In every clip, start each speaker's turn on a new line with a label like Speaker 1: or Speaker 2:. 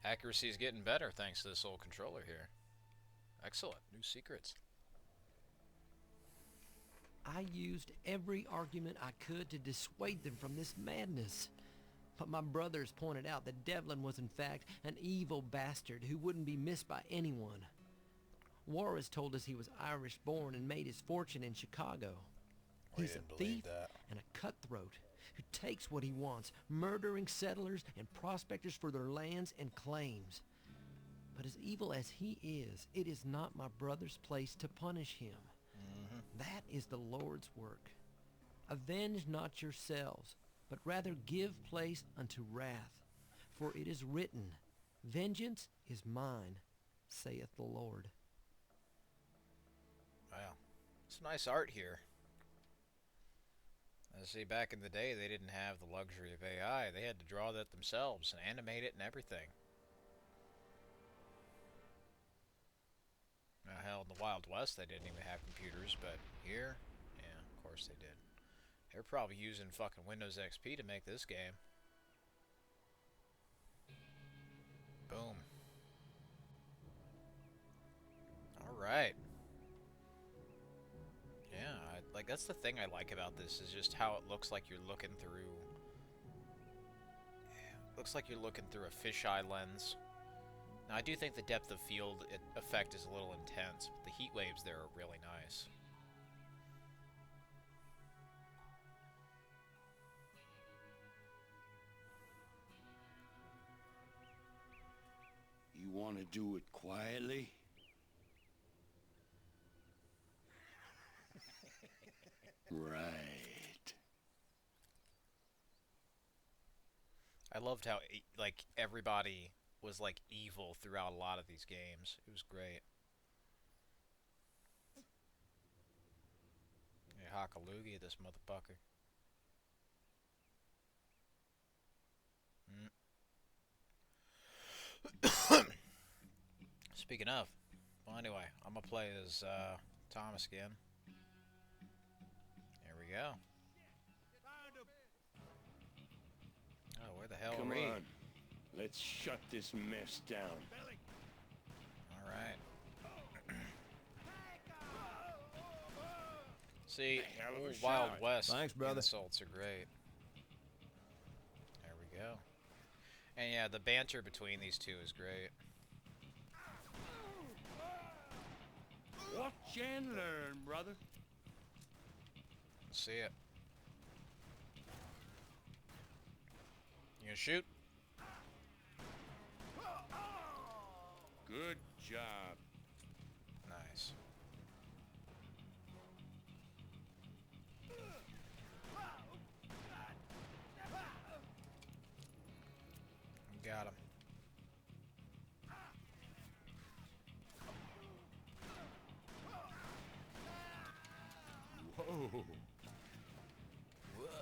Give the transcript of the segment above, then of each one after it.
Speaker 1: Accuracy is getting better thanks to this old controller here. Excellent. New secrets.
Speaker 2: I used every argument I could to dissuade them from this madness. But my brothers pointed out that Devlin was in fact an evil bastard who wouldn't be missed by anyone. Juarez told us he was Irish-born and made his fortune in Chicago.
Speaker 1: We
Speaker 2: He's a
Speaker 1: didn't believe
Speaker 2: thief
Speaker 1: that.
Speaker 2: and a cutthroat who takes what he wants, murdering settlers and prospectors for their lands and claims. But as evil as he is, it is not my brother's place to punish him. That is the Lord's work. Avenge not yourselves, but rather give place unto wrath. For it is written, Vengeance is mine, saith the Lord.
Speaker 1: Wow. Some nice art here. See, back in the day, they didn't have the luxury of AI. They had to draw that themselves and animate it and everything. Now, hell, in the Wild West, they didn't even have computers, but here, yeah, of course they did. They're probably using fucking Windows XP to make this game. Boom. Alright. Yeah, like, that's the thing I like about this, is just how it looks like you're looking through... looks like you're looking through a fisheye lens. Now, I do think the depth of field effect is a little intense, but the heat waves there are really nice.
Speaker 3: You want to do it quietly? Right.
Speaker 1: I loved how, like, everybody was, like, evil throughout a lot of these games. It was great. Yeah, hock a loogie at this motherfucker. Speaking of, well, anyway, I'm gonna play as Thomas again. There we go. Oh, where the hell
Speaker 3: Come
Speaker 1: are we?
Speaker 3: on. Let's shut this mess down.
Speaker 1: Alright. See,
Speaker 3: Hell of a
Speaker 1: old
Speaker 3: shot.
Speaker 1: Wild West
Speaker 2: Thanks, brother.
Speaker 1: insults are great. There we go. And yeah, the banter between these two is great.
Speaker 3: Watch and learn, brother.
Speaker 1: Let's see it. You gonna shoot?
Speaker 3: Good job.
Speaker 1: Nice. Got him.
Speaker 3: Whoa.
Speaker 1: Whoa.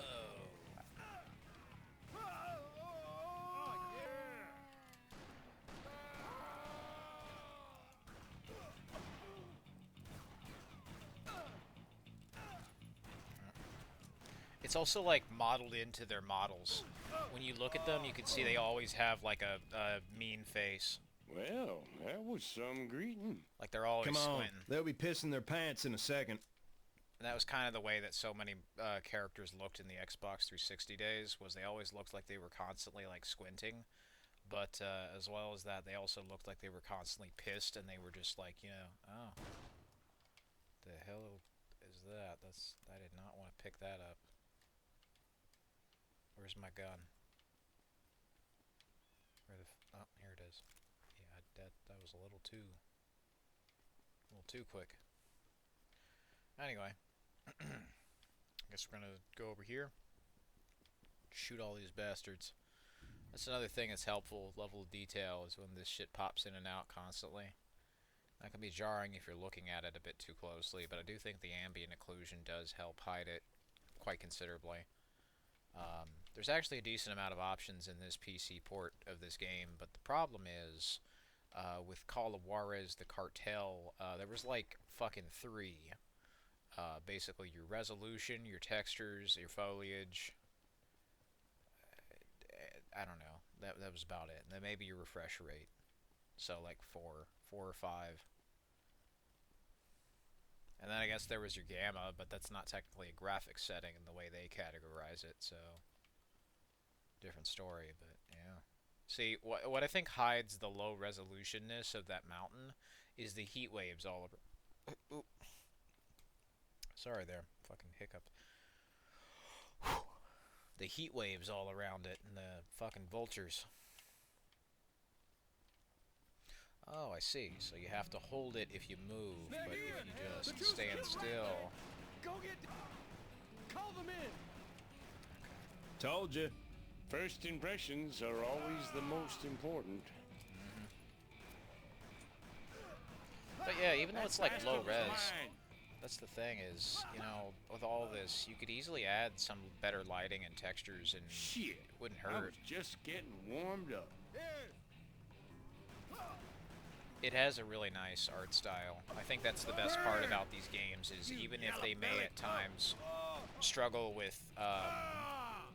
Speaker 1: It's also like modeled into their models. When you look at them, you can see they always have like a mean face.
Speaker 3: Well, that was some greeting.
Speaker 1: Like they're always
Speaker 4: Come on,
Speaker 1: squinting.
Speaker 4: they'll be pissing their pants in a second.
Speaker 1: And that was kind of the way that so many characters looked in the Xbox 360 days, was they always looked like they were constantly like squinting. But as well as that, they also looked like they were constantly pissed, and they were just like, you know, oh, the hell is that? I did not want to pick that up. Where's my gun? Where the oh, here it is. Yeah, that was a little too quick. Anyway, I guess we're gonna go over here, shoot all these bastards. That's another thing that's helpful, level of detail, is when this shit pops in and out constantly. That can be jarring if you're looking at it a bit too closely, but I do think the ambient occlusion does help hide it quite considerably. There's actually a decent amount of options in this PC port of this game, but the problem is, with Call of Juarez, the cartel, there was like fucking 3. Basically your resolution, your textures, your foliage. I don't know. That was about it. And then maybe your refresh rate. So like 4 or 5. And then I guess there was your gamma, but that's not technically a graphics setting in the way they categorize it, so different story, but yeah. See, what I think hides the low resolutionness of that mountain is the heat waves all over. Oop. Sorry there, fucking hiccup. The heat waves all around it and the fucking vultures. Oh, I see. So you have to hold it if you move, but if you just stand still...
Speaker 2: Go get... Call them in!
Speaker 4: Told you.
Speaker 3: First impressions are always the most important.
Speaker 1: But yeah, even though it's like
Speaker 3: That's
Speaker 1: low
Speaker 3: the
Speaker 1: res,
Speaker 3: line.
Speaker 1: that's the thing is, you know, with all this, you could easily add some better lighting and textures and
Speaker 3: Shit.
Speaker 1: it wouldn't
Speaker 3: I
Speaker 1: hurt.
Speaker 3: was just getting warmed up.
Speaker 1: It has a really nice art style. I think that's the best part about these games is even if they may at times struggle with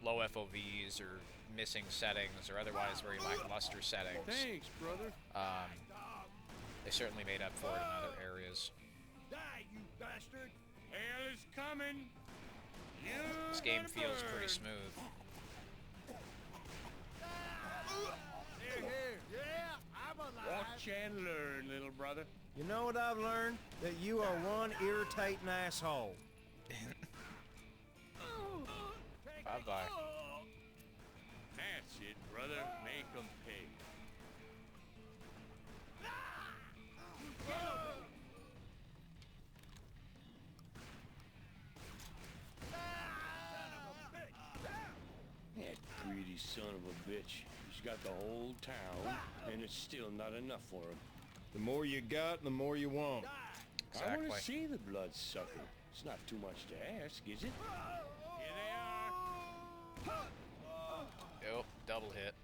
Speaker 1: low FOVs or missing settings or otherwise very lackluster settings,
Speaker 3: Thanks, brother.
Speaker 1: they certainly made up for it in other areas.
Speaker 3: Die, you bastard! Hell is coming.
Speaker 1: This game feels pretty smooth.
Speaker 3: Watch and learn, little brother.
Speaker 4: You know what I've learned? That you are one irritating asshole.
Speaker 1: Bye-bye.
Speaker 3: That's it, brother. Make 'em pay. That greedy son of a bitch. He's got the whole town, and it's still not enough for him.
Speaker 4: The more you got, the more you want.
Speaker 3: I want
Speaker 1: Exactly.
Speaker 3: to see the bloodsucker. It's not too much to ask, is it? Here they are.
Speaker 1: Yep, double hit.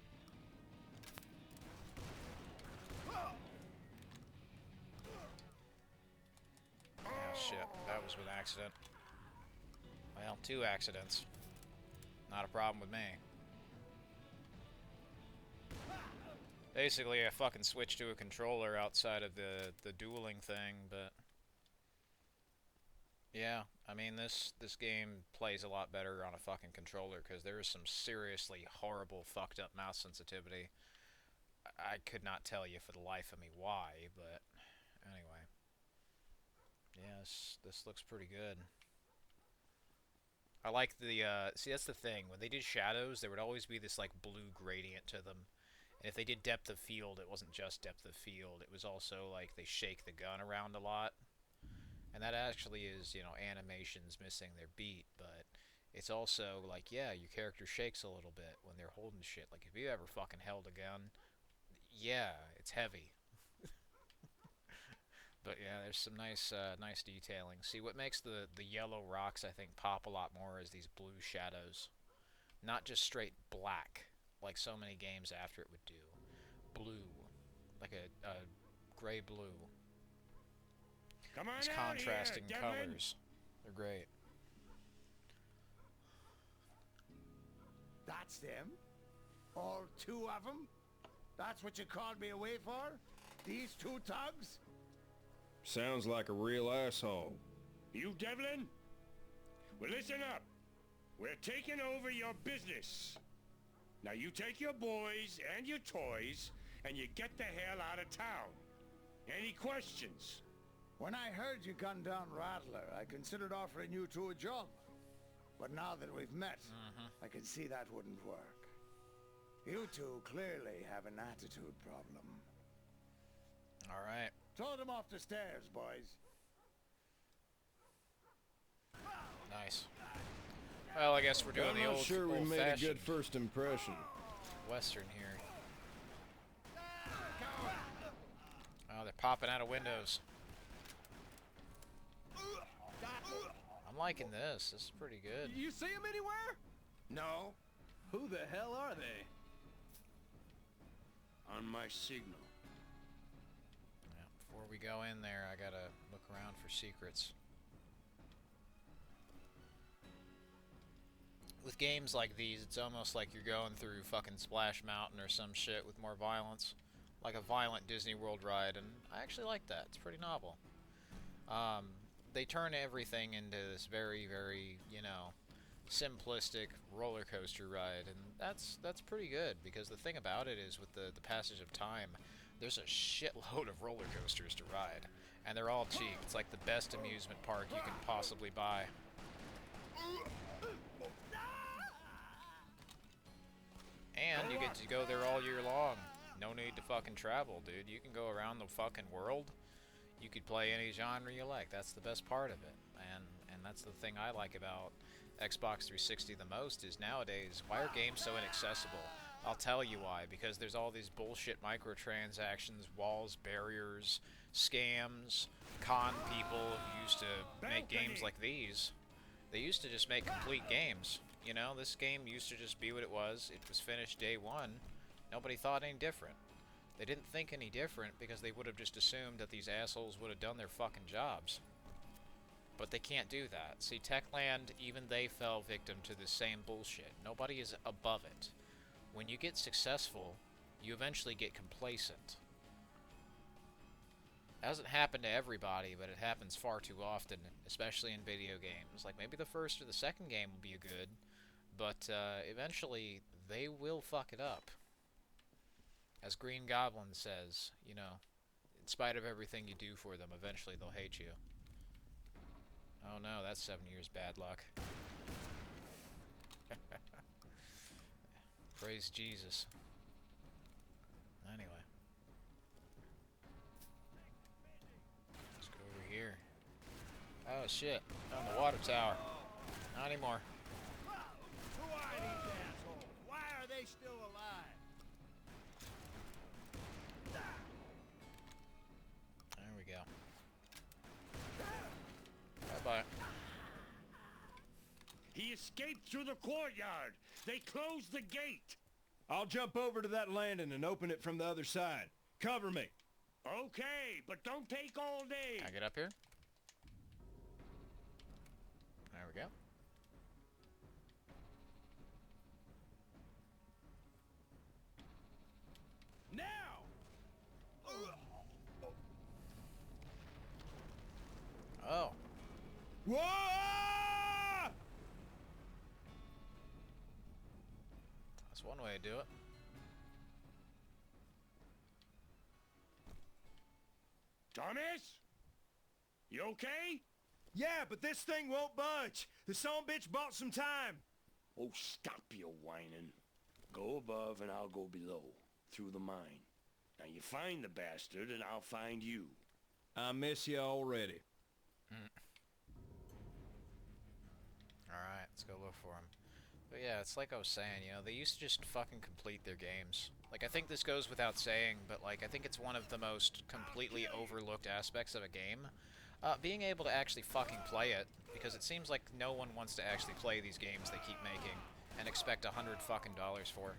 Speaker 1: Oh shit, that was with accident. Well, 2 accidents. Not a problem with me. Basically, I fucking switched to a controller outside of the dueling thing, but... Yeah, I mean, this game plays a lot better on a fucking controller, because there is some seriously horrible fucked up mouse sensitivity. I could not tell you for the life of me why, but anyway. Yes, this looks pretty good. I like the, see that's the thing, when they did shadows, there would always be this like blue gradient to them. And if they did depth of field, it wasn't just depth of field, it was also like they shake the gun around a lot. And that actually is, you know, animations missing their beat, but it's also like, yeah, your character shakes a little bit when they're holding shit. Like, if you ever fucking held a gun, yeah, it's heavy. But yeah, there's some nice nice detailing. See, what makes the yellow rocks, I think, pop a lot more is these blue shadows. Not just straight black, like so many games after it would do. Blue. Like a gray-blue.
Speaker 3: Come on
Speaker 1: These
Speaker 3: out
Speaker 1: contrasting
Speaker 3: here, gentlemen.
Speaker 1: colors. They're great.
Speaker 5: That's them? All 2 of them? That's what you called me away for? These 2 thugs?
Speaker 4: Sounds like a real asshole.
Speaker 3: You Devlin? Well, listen up. We're taking over your business. Now you take your boys and your toys, and you get the hell out of town. Any questions?
Speaker 5: When I heard you gunned down Rattler, I considered offering you 2 a job. But now that we've met, I can see that wouldn't work. You 2 clearly have an attitude problem.
Speaker 1: Alright.
Speaker 5: Throw them off the stairs, boys.
Speaker 1: Nice. Well, I guess we're doing
Speaker 4: I'm
Speaker 1: the
Speaker 4: not
Speaker 1: old
Speaker 4: sure we made a
Speaker 1: old-fashioned
Speaker 4: good first impression.
Speaker 1: Western here. Oh, they're popping out of windows. I'm liking this. This is pretty good.
Speaker 2: You see him anywhere?
Speaker 3: No.
Speaker 2: Who the hell are they?
Speaker 3: On my signal.
Speaker 1: Yeah, before we go in there, I gotta look around for secrets. with games like these, it's almost like you're going through fucking Splash Mountain or some shit with more violence. Like a violent Disney World ride, and I actually like that. It's pretty novel. They turn everything into this very, very, you know, simplistic roller coaster ride, and that's pretty good, because the thing about it is, with the passage of time, there's a shitload of roller coasters to ride, and they're all cheap. It's like the best amusement park you can possibly buy. And you get to go there all year long. No need to fucking travel, dude. You can go around the fucking world. You could play any genre you like. That's the best part of it. And that's the thing I like about Xbox 360 the most, is nowadays, why are games so inaccessible? I'll tell you why. Because there's all these bullshit microtransactions, walls, barriers, scams, con people who used to make games like these. They used to just make complete games. You know, this game used to just be what it was. It was finished day one. Nobody thought any different. They didn't think any different because they would have just assumed that these assholes would have done their fucking jobs. But they can't do that. See, Techland, even they fell victim to the same bullshit. Nobody is above it. When you get successful, you eventually get complacent. It doesn't happen to everybody, but it happens far too often, especially in video games. Like, maybe the first or the second game will be a good, but eventually they will fuck it up. As Green Goblin says, you know, in spite of everything you do for them, eventually they'll hate you. Oh no, that's 7 years bad luck. Praise Jesus. Anyway. Let's go over here. Oh shit, on the water tower. Not anymore.
Speaker 4: Who are these assholes? Why are they still alive?
Speaker 1: There we go. Bye-bye.
Speaker 3: He escaped through the courtyard. They closed the gate.
Speaker 4: I'll jump over to that landing and open it from the other side. Cover me.
Speaker 3: Okay, but don't take all day.
Speaker 1: Can I get up here? There we go.
Speaker 4: Now!
Speaker 1: Oh.
Speaker 4: Whoa!
Speaker 1: That's one way to do it.
Speaker 3: Thomas? You okay?
Speaker 4: Yeah, but this thing won't budge. The son-bitch bought some time.
Speaker 3: Oh, stop your whining. Go above and I'll go below, through the mine. Now you find the bastard and I'll find you.
Speaker 4: I miss you already.
Speaker 1: Alright, let's go look for him. But yeah, it's like I was saying, you know, they used to just fucking complete their games. Like, I think this goes without saying, but, like, I think it's one of the most completely overlooked aspects of a game. Being able to actually fucking play it, because it seems like no one wants to actually play these games they keep making and expect $100 fucking for.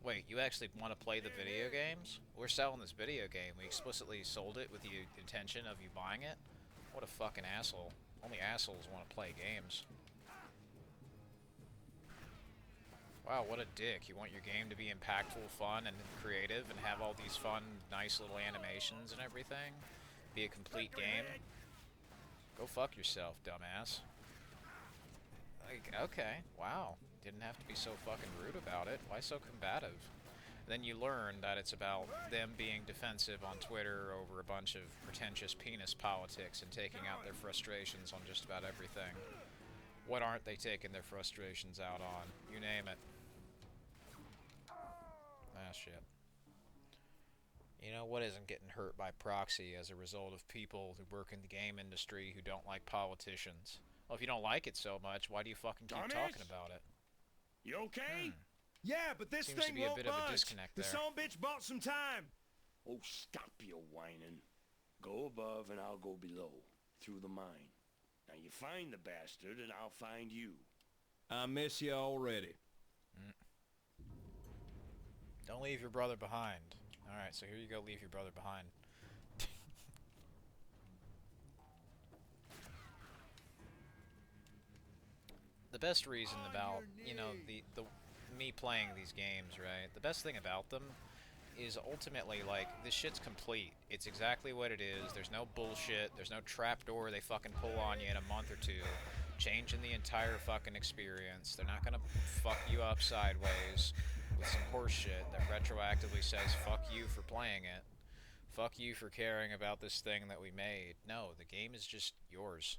Speaker 1: Wait, you actually want to play the video games? We're selling this video game. We explicitly sold it with the intention of you buying it? What a fucking asshole. Only assholes want to play games. Wow, what a dick. You want your game to be impactful, fun, and creative, and have all these fun, nice little animations and everything? Be a complete game? Go fuck yourself, dumbass. Like, okay, wow. Didn't have to be so fucking rude about it. Why so combative? Then you learn that it's about them being defensive on Twitter over a bunch of pretentious penis politics and taking out their frustrations on just about everything. What aren't they taking their frustrations out on? You name it. Ah, shit. You know, what isn't getting hurt by proxy as a result of people who work in the game industry who don't like politicians? Well, if you don't like it so much, why do you fucking keep
Speaker 3: Thomas?
Speaker 1: talking about it?
Speaker 3: You okay?
Speaker 4: Yeah, but this
Speaker 1: Seems to
Speaker 4: thing
Speaker 1: be a
Speaker 4: won't
Speaker 1: bit of a
Speaker 4: budge.
Speaker 1: disconnect
Speaker 4: The
Speaker 1: there.
Speaker 4: son-bitch bought some time.
Speaker 3: Oh, stop your whining. Go above and I'll go below, through the mine. Now you find the bastard and I'll find you.
Speaker 4: I miss you already.
Speaker 1: Don't leave your brother behind. Alright, so here you go, leave your brother behind. the best reason about, you know, the me playing these games, right? The best thing about them is ultimately, like, this shit's complete. It's exactly what it is. There's no bullshit. There's no trapdoor they fucking pull on you in a month or two, changing the entire fucking experience. They're not gonna fuck you up sideways with some horse shit that retroactively says fuck you for playing it. Fuck you for caring about this thing that we made. No, the game is just yours.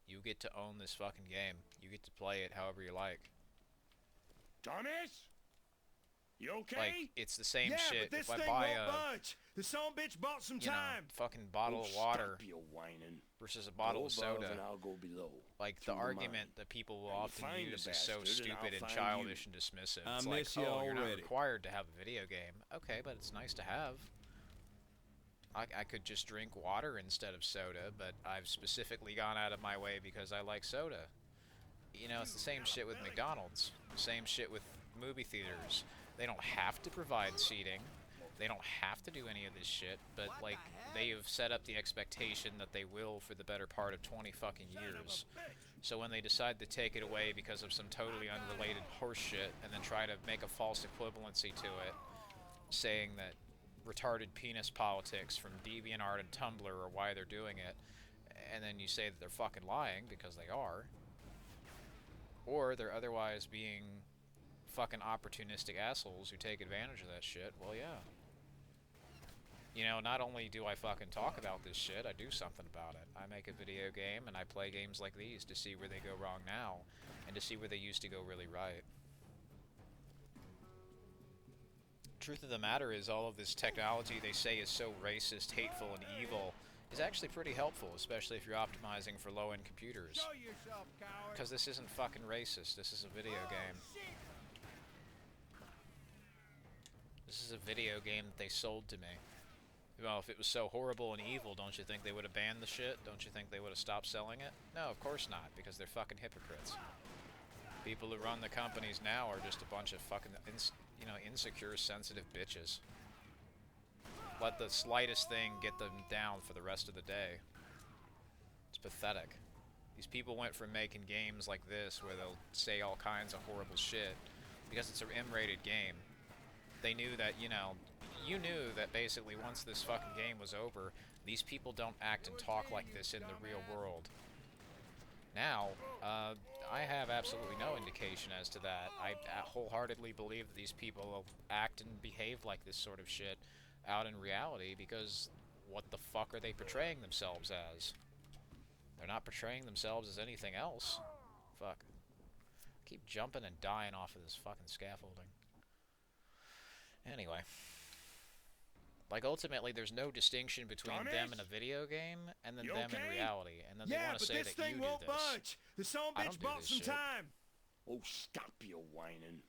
Speaker 1: You get to own this fucking game. You get to play it however you like.
Speaker 3: Thomas? You okay?
Speaker 1: Like, it's the same
Speaker 4: Yeah,
Speaker 1: shit.
Speaker 4: but this
Speaker 1: If I
Speaker 4: thing
Speaker 1: buy
Speaker 4: won't
Speaker 1: a,
Speaker 4: budge. The son bitch bought some
Speaker 1: you know,
Speaker 4: time.
Speaker 1: fucking bottle of water
Speaker 3: Stop your whining.
Speaker 1: versus a bottle
Speaker 3: Go
Speaker 1: of
Speaker 3: above
Speaker 1: soda,
Speaker 3: and I'll go below.
Speaker 1: like, the
Speaker 3: Through the
Speaker 1: argument
Speaker 3: mine.
Speaker 1: that people will
Speaker 3: Now you
Speaker 1: often
Speaker 3: find the
Speaker 1: use is so
Speaker 3: bastard, and
Speaker 1: stupid
Speaker 3: I'll
Speaker 1: and
Speaker 3: find
Speaker 1: childish
Speaker 3: you.
Speaker 1: and dismissive.
Speaker 4: I
Speaker 1: It's like,
Speaker 4: miss you
Speaker 1: oh, you're not
Speaker 4: already.
Speaker 1: required to have a video game. Okay, but it's nice to have. I could just drink water instead of soda, but I've specifically gone out of my way because I like soda. You know, it's the same shit with McDonald's. Same shit with movie theaters. They don't have to provide seating. They don't have to do any of this shit, but, like, they have set up the expectation that they will for the better part of 20 fucking years. So when they decide to take it away because of some totally unrelated horse shit and then try to make a false equivalency to it, saying that retarded penis politics from DeviantArt and Tumblr are why they're doing it, and then you say that they're fucking lying because they are, or they're otherwise being fucking opportunistic assholes who take advantage of that shit, well, yeah. You know, not only do I fucking talk about this shit, I do something about it. I make a video game and I play games like these to see where they go wrong now and to see where they used to go really right. Truth of the matter is, all of this technology they say is so racist, hateful, and evil is actually pretty helpful, especially if you're optimizing for low-end computers.
Speaker 4: Show yourself, coward.
Speaker 1: Because this isn't fucking racist, this is a video game. This is a video game that they sold to me. Well, if it was so horrible and evil, don't you think they would have banned the shit? Don't you think they would have stopped selling it? No, of course not, because they're fucking hypocrites. People who run the companies now are just a bunch of fucking, insecure, sensitive bitches. Let the slightest thing get them down for the rest of the day. It's pathetic. These people went from making games like this, where they'll say all kinds of horrible shit, because it's an M-rated game. They knew that, you knew that basically once this fucking game was over, these people don't act and talk like this in the real world. Now, I have absolutely no indication as to that. I wholeheartedly believe that these people will act and behave like this sort of shit out in reality, because what the fuck are they portraying themselves as? They're not portraying themselves as anything else. Fuck. I keep jumping and dying off of this fucking scaffolding. Anyway. Like, ultimately, there's no distinction between
Speaker 3: Thomas?
Speaker 1: them in a video game and then
Speaker 3: You
Speaker 1: them in
Speaker 3: okay?
Speaker 1: reality. And then they
Speaker 4: Yeah,
Speaker 1: want to
Speaker 4: but
Speaker 1: say
Speaker 4: this
Speaker 1: that you
Speaker 4: thing
Speaker 1: do
Speaker 4: won't
Speaker 1: this.
Speaker 4: budge. The son
Speaker 1: I
Speaker 4: bitch
Speaker 1: don't do
Speaker 4: bought
Speaker 1: this
Speaker 4: some
Speaker 1: shit.
Speaker 4: time.
Speaker 3: Oh, stop your whining.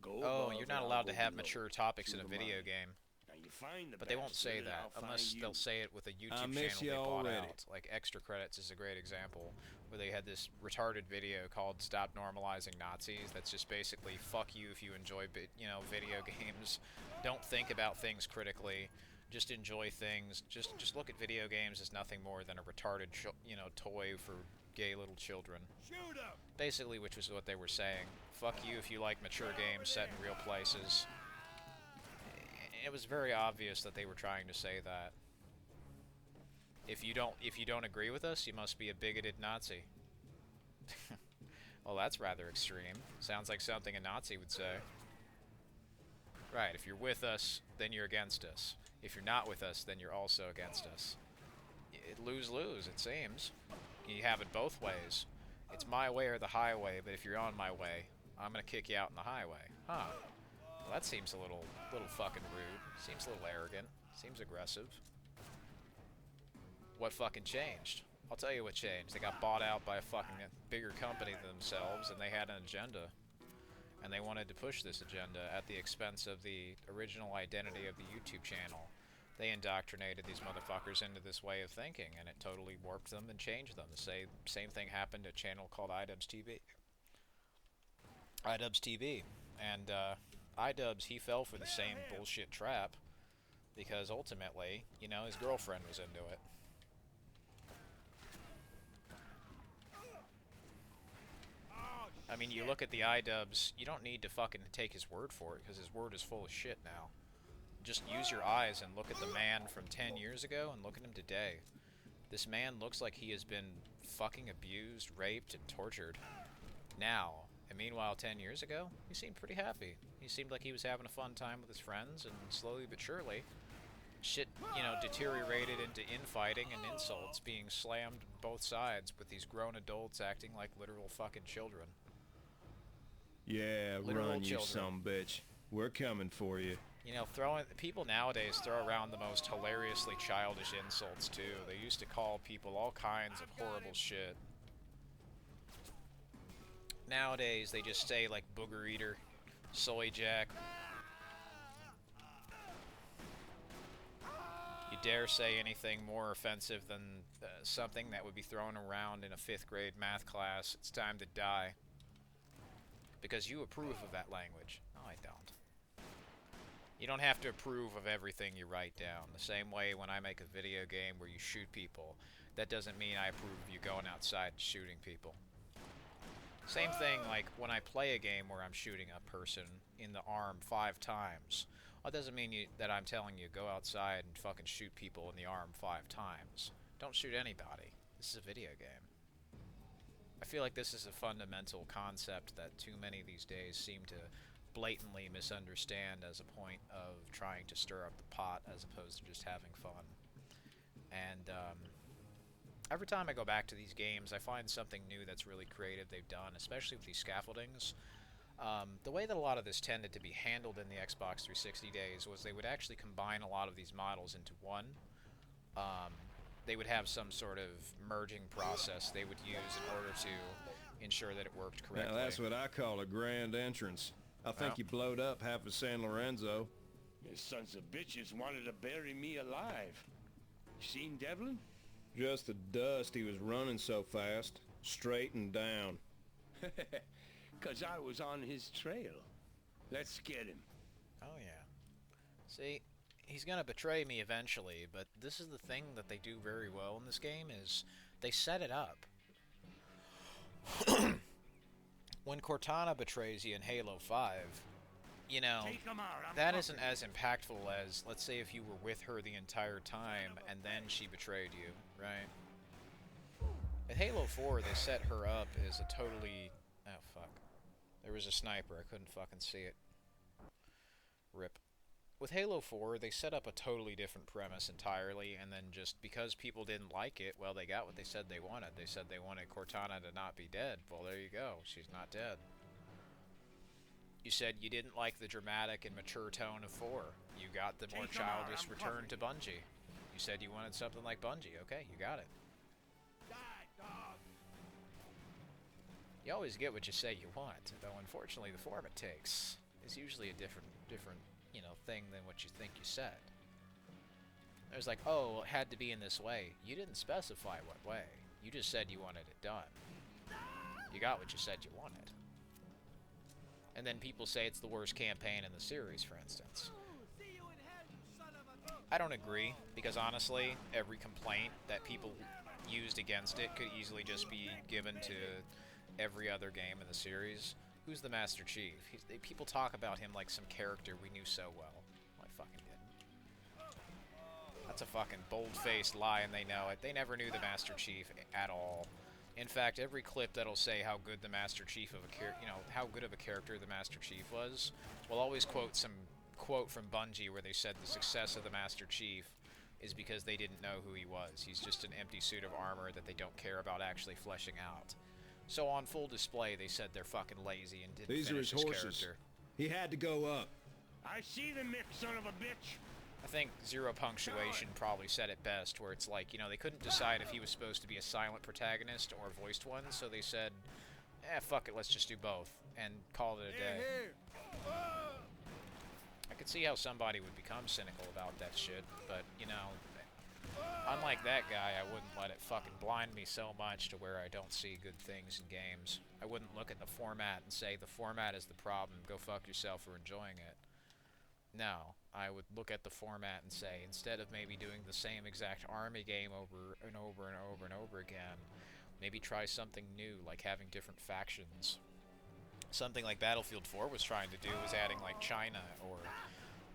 Speaker 3: Go
Speaker 1: Oh,
Speaker 3: above
Speaker 1: you're
Speaker 3: and
Speaker 1: not
Speaker 3: I'll
Speaker 1: allowed to
Speaker 3: go
Speaker 1: have
Speaker 3: below.
Speaker 1: mature topics in
Speaker 3: Through
Speaker 1: a
Speaker 3: the
Speaker 1: video
Speaker 3: mine.
Speaker 1: game.
Speaker 3: Now you find the
Speaker 1: But they won't
Speaker 3: bastard,
Speaker 1: say
Speaker 3: and
Speaker 1: that
Speaker 3: I'll
Speaker 1: unless
Speaker 3: find
Speaker 1: they'll
Speaker 3: you.
Speaker 1: say it with a YouTube
Speaker 4: miss
Speaker 1: channel
Speaker 4: you
Speaker 1: they bought
Speaker 4: already.
Speaker 1: out. Like, Extra Credits is a great example, where they had this retarded video called "Stop Normalizing Nazis." That's just basically fuck you if you enjoy, video games. Don't think about things critically. Just enjoy things. Just look at video games as nothing more than a retarded, toy for gay little children.
Speaker 4: Shoot him.
Speaker 1: Basically, which was what they were saying. Fuck you if you like mature games set in real places. It was very obvious that they were trying to say that. If you don't agree with us, you must be a bigoted Nazi. Well, that's rather extreme. Sounds like something a Nazi would say. Right, if you're with us, then you're against us. If you're not with us, then you're also against us. Lose-lose, it seems. You have it both ways. It's my way or the highway, but if you're on my way, I'm gonna kick you out in the highway. Huh. Well, that seems a little fucking rude. Seems a little arrogant. Seems aggressive. What fucking changed? I'll tell you what changed. They got bought out by a fucking bigger company than themselves, and they had an agenda. And they wanted to push this agenda at the expense of the original identity of the YouTube channel. They indoctrinated these motherfuckers into this way of thinking, and it totally warped them and changed them. The same thing happened to a channel called iDubbbz TV. iDubbbz TV. And iDubbbz, he fell for the same bullshit trap, because ultimately, his girlfriend was into it.
Speaker 4: Oh,
Speaker 1: I mean, you look at the iDubbbz, you don't need to fucking take his word for it, because his word is full of shit now. Just use your eyes and look at the man from 10 years ago and look at him today. This man looks like he has been fucking abused, raped, and tortured. Now, and meanwhile 10 years ago, he seemed pretty happy. He seemed like he was having a fun time with his friends, and slowly but surely, shit, you know, deteriorated into infighting and insults, being slammed both sides with these grown adults acting like literal fucking children.
Speaker 6: Yeah,
Speaker 1: Literal
Speaker 6: run, you
Speaker 1: children.
Speaker 6: sumbitch. We're coming for you.
Speaker 1: You know, people nowadays throw around the most hilariously childish insults too. They used to call people all kinds of horrible shit. Nowadays, they just say like booger eater, soy jack. You dare say anything more offensive than something that would be thrown around in a 5th grade math class, it's time to die. Because you approve of that language. No, I don't. You don't have to approve of everything you write down. The same way when I make a video game where you shoot people, that doesn't mean I approve of you going outside and shooting people. Same thing like when I play a game where I'm shooting a person in the arm 5 times. That doesn't mean that I'm telling you go outside and fucking shoot people in the arm 5 times. Don't shoot anybody. This is a video game. I feel like this is a fundamental concept that too many these days seem to blatantly misunderstand as a point of trying to stir up the pot as opposed to just having fun. And every time I go back to these games, I find something new that's really creative they've done, especially with these scaffoldings. The way that a lot of this tended to be handled in the Xbox 360 days was they would actually combine a lot of these models into one. They would have some sort of merging process they would use in order to ensure that it worked correctly.
Speaker 6: Now that's what I call a grand entrance. I think you blowed up half of San Lorenzo.
Speaker 3: You sons of bitches wanted to bury me alive. You seen Devlin?
Speaker 6: Just the dust, he was running so fast. Straight and down.
Speaker 3: 'Cause I was on his trail. Let's get him.
Speaker 1: Oh yeah. See, he's gonna betray me eventually, but this is the thing that they do very well in this game is they set it up. When Cortana betrays you in Halo 5, you know,
Speaker 3: Take 'em out, I'm
Speaker 1: that
Speaker 3: coming.
Speaker 1: isn't as impactful as, let's say, if you were with her the entire time and then she betrayed you, right? In Halo 4, they set her up as a totally... Oh, fuck. There was a sniper. I couldn't fucking see it. Rip. With Halo 4, they set up a totally different premise entirely, and then just because people didn't like it, well, they got what they said they wanted. They said they wanted Cortana to not be dead. Well, there you go. She's not dead. You said you didn't like the dramatic and mature tone of 4. You got the more
Speaker 3: Take 'em out,
Speaker 1: childish
Speaker 3: I'm
Speaker 1: return
Speaker 3: coming.
Speaker 1: to Bungie. You said you wanted something like Bungie. Okay, you got it.
Speaker 4: Die, dog.
Speaker 1: You always get what you say you want, though unfortunately the form it takes is usually a different, you know, thing than what you think you said. There's like, oh, it had to be in this way. You didn't specify what way. You just said you wanted it done. You got what you said you wanted. And then people say it's the worst campaign in the series, for instance.
Speaker 4: See you in hell, you son of a...
Speaker 1: I don't agree, because honestly, every complaint that people used against it could easily just be given to every other game in the series. Who's the Master Chief? People talk about him like some character we knew so well. Well, I fucking didn't. That's a fucking bold-faced lie, and they know it. They never knew the Master Chief at all. In fact, every clip that'll say how good the Master Chief of a how good of a character the Master Chief was, will always quote some quote from Bungie where they said the success of the Master Chief is because they didn't know who he was. He's just an empty suit of armor that they don't care about actually fleshing out. So on full display, they said they're fucking lazy and didn't
Speaker 6: These are
Speaker 1: finish
Speaker 6: his
Speaker 1: his
Speaker 6: horses.
Speaker 1: character.
Speaker 6: He had to go up.
Speaker 3: I see the mix, son of a bitch.
Speaker 1: I think Zero Punctuation probably said it best, where it's like, you know, they couldn't decide if he was supposed to be a silent protagonist or a voiced one, so they said, fuck it, let's just do both, and call it a day.
Speaker 4: Here.
Speaker 1: I could see how somebody would become cynical about that shit, but, you know, unlike that guy, I wouldn't let it fucking blind me so much to where I don't see good things in games. I wouldn't look at the format and say, the format is the problem, go fuck yourself for enjoying it. No, I would look at the format and say, instead of maybe doing the same exact army game over and over and over and over again, maybe try something new, like having different factions. something like Battlefield 4 was trying to do was adding like China, or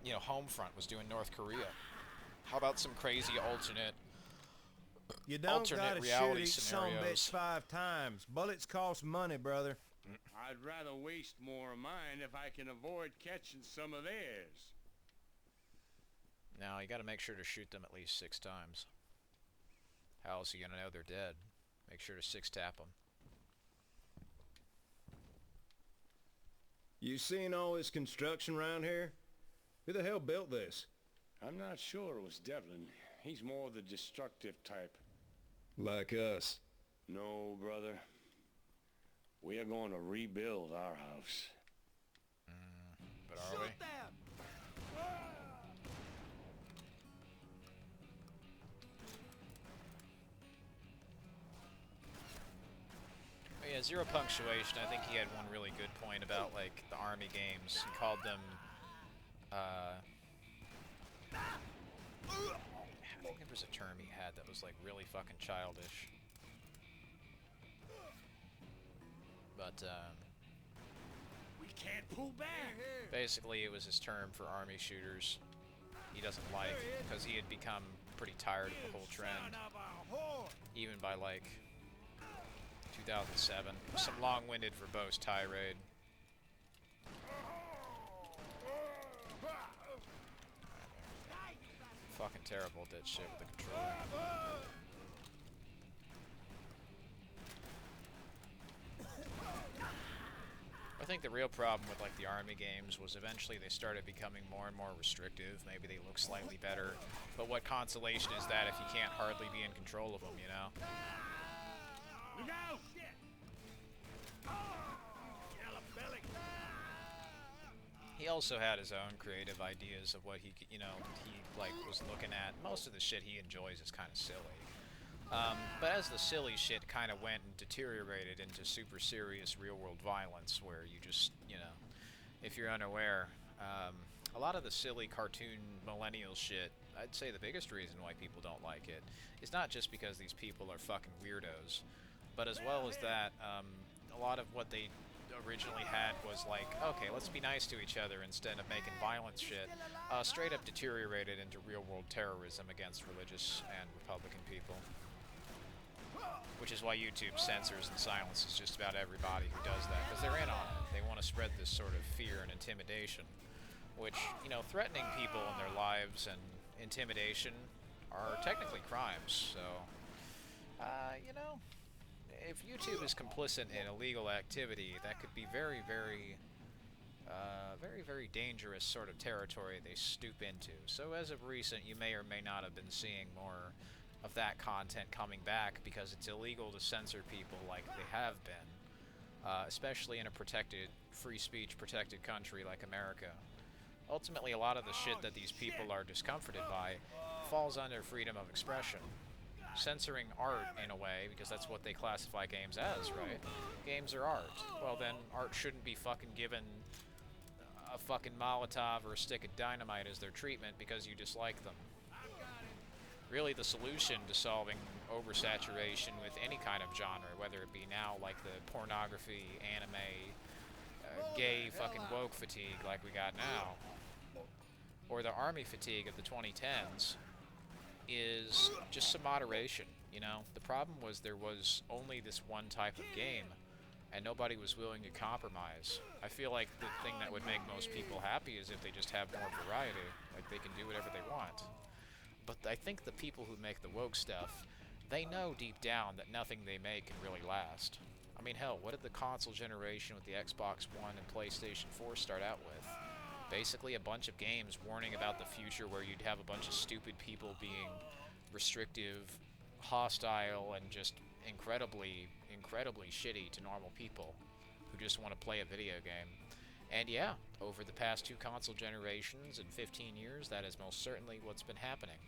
Speaker 1: Homefront was doing North Korea. How about some crazy
Speaker 4: You don't
Speaker 1: alternate
Speaker 4: gotta shoot
Speaker 1: reality
Speaker 4: each
Speaker 1: scenarios?
Speaker 4: sumbitch 5 times. Bullets cost money, brother.
Speaker 3: I'd rather waste more of mine if I can avoid catching some of theirs.
Speaker 1: Now you got to make sure to shoot them at least 6 times. How else are you gonna know they're dead? Make sure to 6-tap them.
Speaker 6: You seen all this construction around here? Who the hell built this?
Speaker 3: I'm not sure it was Devlin. He's more the destructive type.
Speaker 6: Like us.
Speaker 3: No, brother. We are going to rebuild our house.
Speaker 1: But are we? Oh, yeah, Zero Punctuation, I think he had one really good point about, like, the army games. He called them, I think there was a term he had that was, like, really fucking childish. But,
Speaker 3: We can't pull back.
Speaker 1: basically it was his term for army shooters. He doesn't like, because he had become pretty tired of the whole trend. Even by, like, 2007. Some long-winded, verbose tirade. Fucking terrible at that shit with the controller. I think the real problem with like the army games was eventually they started becoming more and more restrictive. Maybe they look slightly better, but what consolation is that if you can't hardly be in control of them, you know?
Speaker 3: Look out!
Speaker 1: He also had his own creative ideas of what he like was looking at. Most of the shit he enjoys is kind of silly. But as the silly shit kind of went and deteriorated into super serious real-world violence, where you just, if you're unaware, a lot of the silly cartoon millennial shit, I'd say the biggest reason why people don't like it is not just because these people are fucking weirdos, but as well as that, a lot of what they originally had was like, okay, let's be nice to each other instead of making violent shit, straight up deteriorated into real-world terrorism against religious and Republican people. Which is why YouTube censors and silences just about everybody who does that, because they're in on it. They want to spread this sort of fear and intimidation, which, threatening people in their lives and intimidation are technically crimes. So, if YouTube is complicit in illegal activity, that could be very, very, very dangerous sort of territory they stoop into. So as of recent, you may or may not have been seeing more of that content coming back because it's illegal to censor people like they have been, especially in a protected, free speech protected country like America. Ultimately, a lot of the shit that these people are discomforted by falls under freedom of expression. Censoring art, in a way, because that's what they classify games as, right? Games are art. Well, then art shouldn't be fucking given a fucking Molotov or a stick of dynamite as their treatment because you dislike them. Really, the solution to solving oversaturation with any kind of genre, whether it be now like the pornography, anime, gay fucking woke fatigue like we got now, or the army fatigue of the 2010s, is just some moderation. The problem was there was only this one type of game, and nobody was willing to compromise. I feel like the thing that would make most people happy is if they just have more variety, like they can do whatever they want. But I think the people who make the woke stuff, they know deep down that nothing they make can really last. I mean, hell, what did the console generation with the Xbox One and PlayStation 4 start out with? Basically a bunch of games warning about the future where you'd have a bunch of stupid people being restrictive, hostile, and just incredibly shitty to normal people who just want to play a video game. And yeah, over the past 2 console generations and 15 years, that is most certainly what's been happening.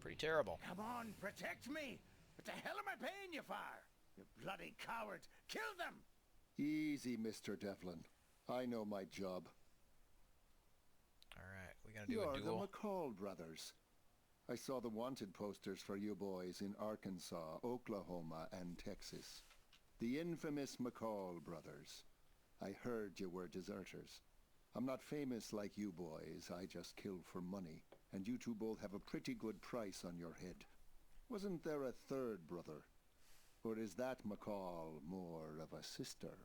Speaker 1: Pretty terrible.
Speaker 5: Come on, protect me! What the hell am I paying you for? You bloody coward! Kill them!
Speaker 7: Easy, Mr. Devlin. I know my job.
Speaker 1: Alright, we gotta do
Speaker 7: You're
Speaker 1: a
Speaker 7: the
Speaker 1: duel.
Speaker 7: McCall brothers. I saw the wanted posters for you boys in Arkansas, Oklahoma, and Texas. The infamous McCall brothers. I heard you were deserters. I'm not famous like you boys. I just kill for money. And you two both have a pretty good price on your head. Wasn't there a third brother? Or is that McCall more of a sister?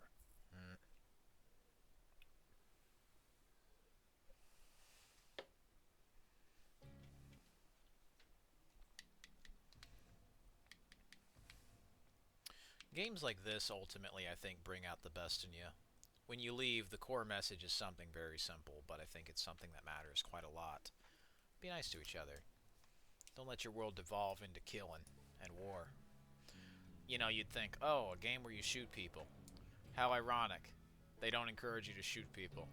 Speaker 1: Games like this ultimately, I think, bring out the best in you. When you leave, the core message is something very simple, but I think it's something that matters quite a lot. Be nice to each other. Don't let your world devolve into killing and war. You know, you'd think, oh, a game where you shoot people. How ironic. They don't encourage you to shoot people.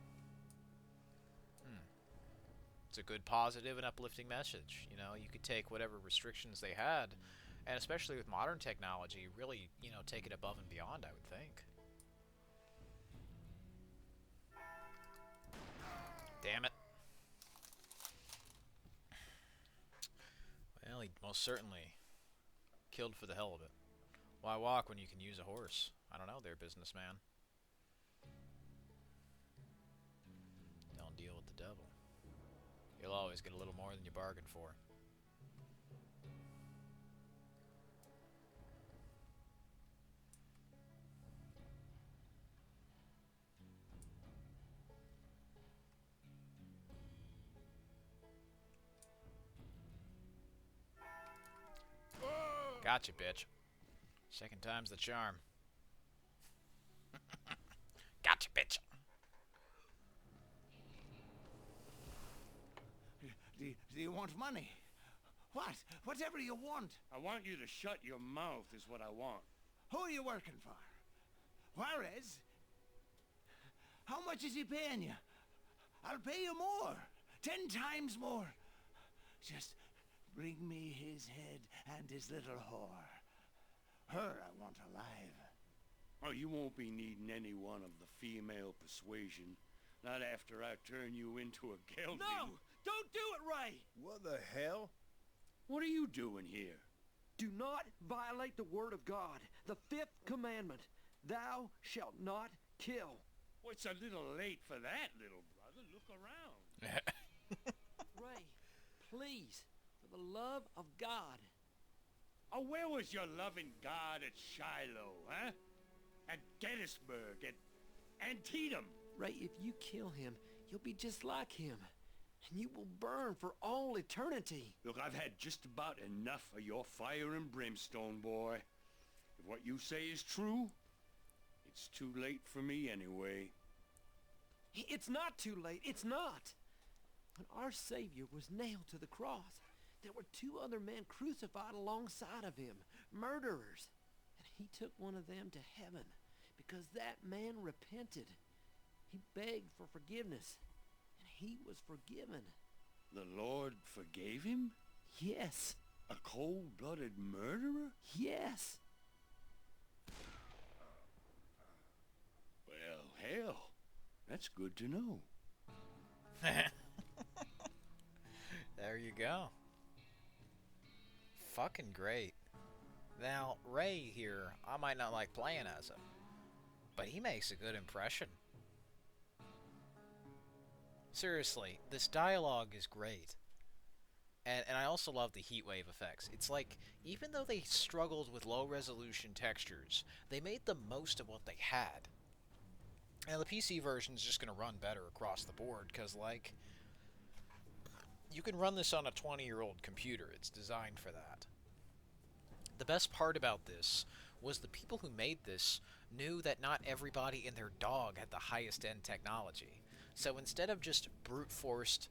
Speaker 1: It's a good, positive, and uplifting message. You know, you could take whatever restrictions they had, and especially with modern technology, really, you know, take it above and beyond, I would think. Damn it. Well, he most certainly killed for the hell of it. Why walk when you can use a horse? I don't know there, businessman. Don't deal with the devil. You'll always get a little more than you bargained for. Gotcha, bitch. Second time's the charm. Gotcha, bitch.
Speaker 5: Do you want money? What? Whatever you want.
Speaker 3: I want you to shut your mouth is what I want.
Speaker 5: Who are you working for? Juarez? How much is he paying you? I'll pay you more. 10 times more. Just bring me his head and his little whore. Her I want alive.
Speaker 3: Oh, you won't be needing any one of the female persuasion. Not after I turn you into a gelding.
Speaker 2: No! Don't do it, Ray!
Speaker 6: What the hell?
Speaker 3: What are you doing here?
Speaker 2: Do not violate the word of God, the 5th commandment. Thou shalt not kill.
Speaker 3: Well, it's a little late for that, little brother. Look around.
Speaker 2: Ray, please, for the love of God.
Speaker 3: Oh, where was your loving God at Shiloh, huh? At Gettysburg, at Antietam?
Speaker 2: Ray, if you kill him, you'll be just like him. And you will burn for all eternity.
Speaker 3: Look, I've had just about enough of your fire and brimstone, boy. If what you say is true, it's too late for me anyway.
Speaker 2: It's not too late. It's not. When our Savior was nailed to the cross, there were 2 other men crucified alongside of him, murderers. And he took one of them to heaven because that man repented. He begged for forgiveness, and he was forgiven.
Speaker 3: The Lord forgave him?
Speaker 2: Yes.
Speaker 3: A cold-blooded murderer?
Speaker 2: Yes.
Speaker 3: Well, hell, that's good to know.
Speaker 1: There you go. Fucking great. Now, Ray here, I might not like playing as him, but he makes a good impression. Seriously, this dialogue is great. And I also love the heatwave effects. It's like, even though they struggled with low-resolution textures, they made the most of what they had. And the PC version is just going to run better across the board, because, like, you can run this on a 20-year-old computer. It's designed for that. The best part about this was the people who made this knew that not everybody and their dog had the highest end technology. So instead of just brute forced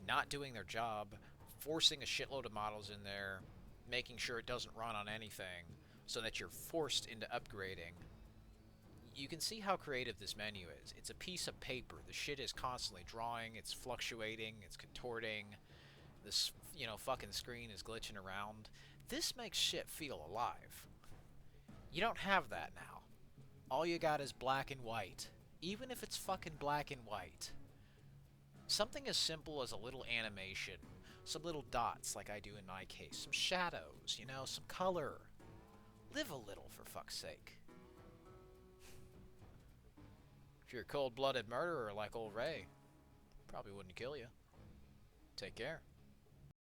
Speaker 1: not doing their job, forcing a shitload of models in there, making sure it doesn't run on anything, so that you're forced into upgrading, you can see how creative this menu is. It's a piece of paper. The shit is constantly drawing, it's fluctuating, it's contorting, this, you know, fucking screen is glitching around. This makes shit feel alive. You don't have that now. All you got is black and white. Even if it's fucking black and white. Something as simple as a little animation, some little dots like I do in my case, some shadows, you know, some color. Live a little, for fuck's sake. If you're a cold-blooded murderer like old Ray, probably wouldn't kill you. Take care.